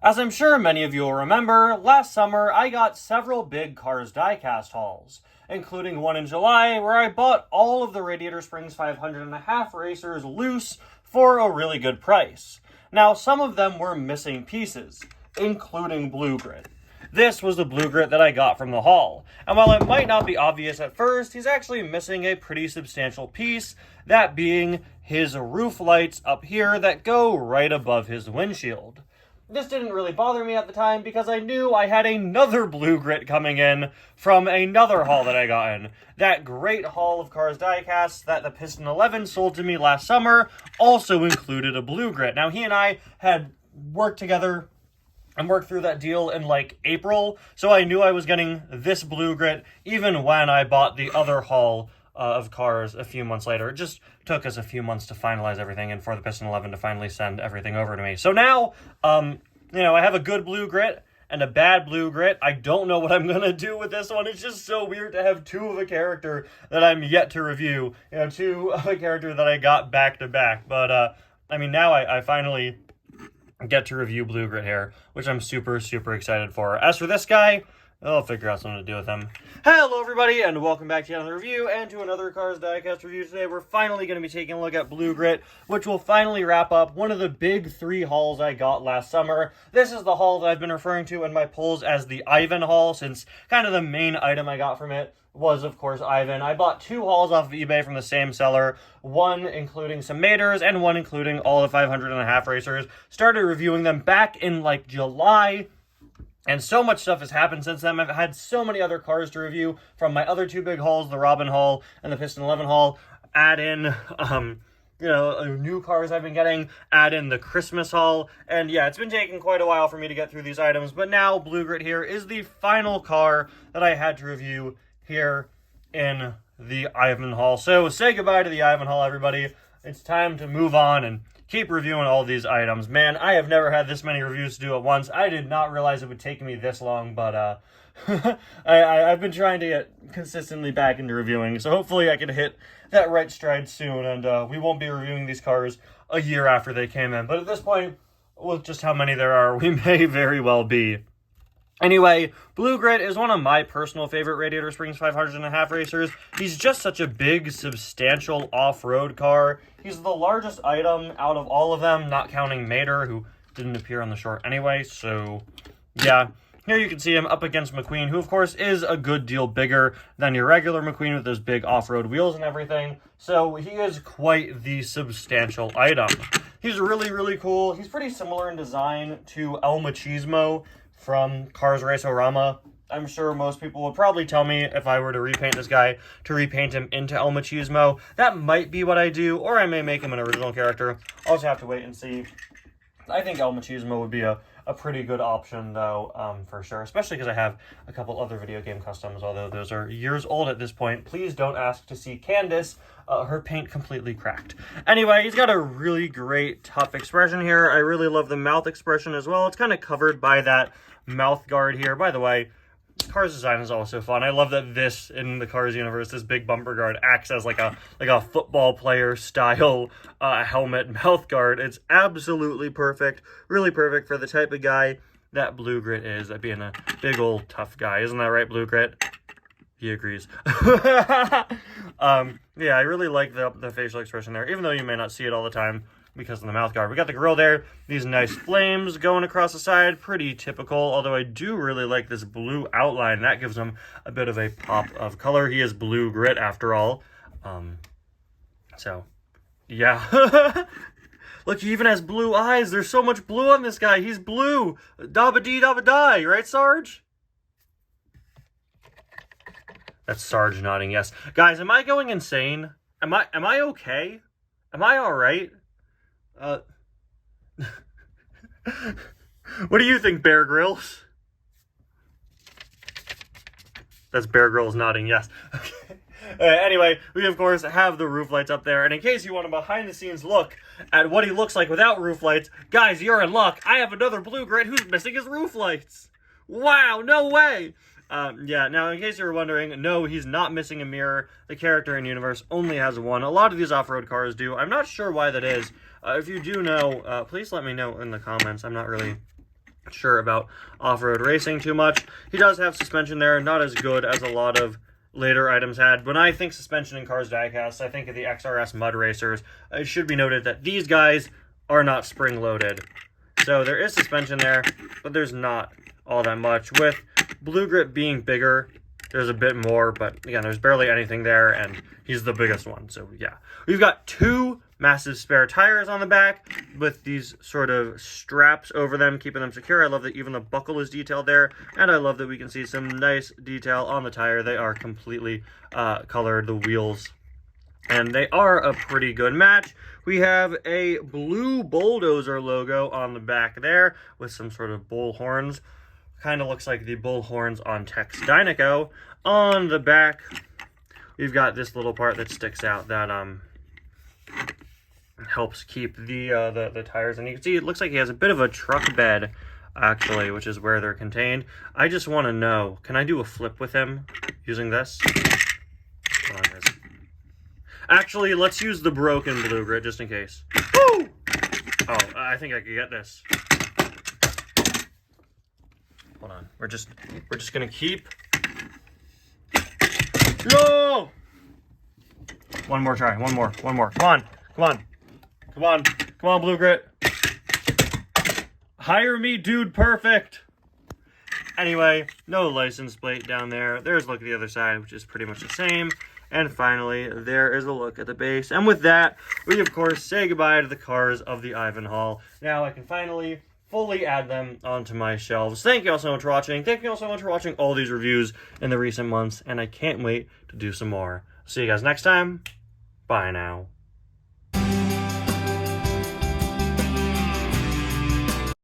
As I'm sure many of you will remember, last summer I got several big Cars diecast hauls, including one in July where I bought all of the Radiator Springs 500.5 racers loose for a really good price. Now, some of them were missing pieces, including Blue Grit. This was the Blue Grit that I got from the haul, and while it might not be obvious at first, he's actually missing a pretty substantial piece, that being his roof lights up here that go right above his windshield. This didn't really bother me at the time because I knew I had another Blue Grit coming in from another haul that I got in. That great haul of Cars diecasts that the Piston 11 sold to me last summer also included a Blue Grit. Now, he and I had worked together and worked through that deal in like April, so I knew I was getting this Blue Grit even when I bought the other haul of Cars a few months later. It just took us a few months to finalize everything and for the Piston 11 to finally send everything over to me. So now, I have a good Blue Grit and a bad Blue Grit. I don't know what I'm going to do with this one. It's just so weird to have two of a character that I'm yet to review. Two of a character that I got back to back. But, now I finally get to review Blue Grit here, which I'm super, super excited for. As for this guy, I'll figure out something to do with him. Hello, everybody, and welcome back to another review and to another Cars Diecast review. Today, we're finally going to be taking a look at Blue Grit, which will finally wrap up one of the big 3 hauls I got last summer. This is the haul that I've been referring to in my polls as the Ivan haul, since kind of the main item I got from it was, of course, Ivan. I bought 2 hauls off of eBay from the same seller, one including some Maters and one including all the 500.5 racers. Started reviewing them back in, July. And so much stuff has happened since then. I've had so many other cars to review from my other 2 big hauls, the Robin haul and the Piston 11 haul. Add in, new cars I've been getting. Add in the Christmas haul. And yeah, it's been taking quite a while for me to get through these items. But now, Blue Grit here is the final car that I had to review here in the Ivan haul. So say goodbye to the Ivan haul, everybody. It's time to move on and keep reviewing all these items. Man, I have never had this many reviews to do at once. I did not realize it would take me this long, but I've been trying to get consistently back into reviewing, so hopefully I can hit that right stride soon, and we won't be reviewing these cars a year after they came in. But at this point, with just how many there are, we may very well be. Anyway, Blue Grit is one of my personal favorite Radiator Springs 500.5 racers. He's just such a big, substantial off-road car. He's the largest item out of all of them, not counting Mater, who didn't appear on the short anyway. So, yeah. Here you can see him up against McQueen, who, of course, is a good deal bigger than your regular McQueen with those big off-road wheels and everything. So, he is quite the substantial item. He's really, really cool. He's pretty similar in design to El Machismo from Cars Race-O-Rama. I'm sure most people would probably tell me if I were to repaint this guy, to repaint him into El Machismo. That might be what I do, or I may make him an original character. I'll just have to wait and see. I think El Machismo would be a pretty good option, though, for sure. Especially because I have a couple other video game customs, although those are years old at this point. Please don't ask to see Candace. Her paint completely cracked. Anyway, he's got a really great, tough expression here. I really love the mouth expression as well. It's kind of covered by that mouth guard here. By the way, Cars design is also fun. I love that this, in the Cars universe, this big bumper guard acts as like a football player style helmet mouth guard. It's absolutely perfect. Really perfect for the type of guy that Blue Grit is, that being a big old tough guy. Isn't that right, Blue Grit? He agrees. Yeah, I really like the facial expression there, even though you may not see it all the time because of the mouth guard. We got the grill there, these nice flames going across the side, pretty typical, although I do really like this blue outline. That gives him a bit of a pop of color. He is Blue Grit after all. So, yeah. Look, he even has blue eyes. There's so much blue on this guy. He's blue. Dabba-dee, dabba-die, right, Sarge? That's Sarge nodding yes. Guys, am I going insane? Am I okay? Am I all right? What do you think, Bear Grylls? That's Bear Grylls nodding yes. Okay. Anyway, we of course have the roof lights up there, and in case you want a behind-the-scenes look at what he looks like without roof lights, guys, you're in luck. I have another Blue Grit who's missing his roof lights. Wow, no way! Yeah, now in case you were wondering, no, he's not missing a mirror. The character in universe only has one. A lot of these off-road cars do. I'm not sure why that is. If you do know, please let me know in the comments. I'm not really sure about off-road racing too much. He does have suspension there, not as good as a lot of later items had. When I think suspension in Cars Diecast, I think of the XRS Mud Racers. It should be noted that these guys are not spring-loaded. So there is suspension there, but there's not all that much. With Blue Grip being bigger, there's a bit more, but again, there's barely anything there, and he's the biggest one. So yeah, we've got 2 massive spare tires on the back with these sort of straps over them, keeping them secure. I love that even the buckle is detailed there, and I love that we can see some nice detail on the tire. They are completely colored, the wheels, and they are a pretty good match. We have a blue Bulldozer logo on the back there with some sort of bull horns. Kind of looks like the bull horns on Tex Dynaco. On the back, we've got this little part that sticks out that helps keep the tires. And you can see it looks like he has a bit of a truck bed, actually, which is where they're contained. I just want to know, can I do a flip with him using this? Hold on, guys. Actually, let's use the broken Blue Grit just in case. Woo! Oh, I think I could get this. Hold on. We're just gonna keep. No! One more try. One more. Come on, Blue Grit. Hire me, dude. Perfect. Anyway, no license plate down there. There's a look at the other side, which is pretty much the same. And finally, there is a look at the base. And with that, we of course say goodbye to the cars of the Ivanhoe. Now I can finally fully add them onto my shelves. Thank you all so much for watching. Thank you all so much for watching all these reviews in the recent months. And I can't wait to do some more. See you guys next time. Bye now.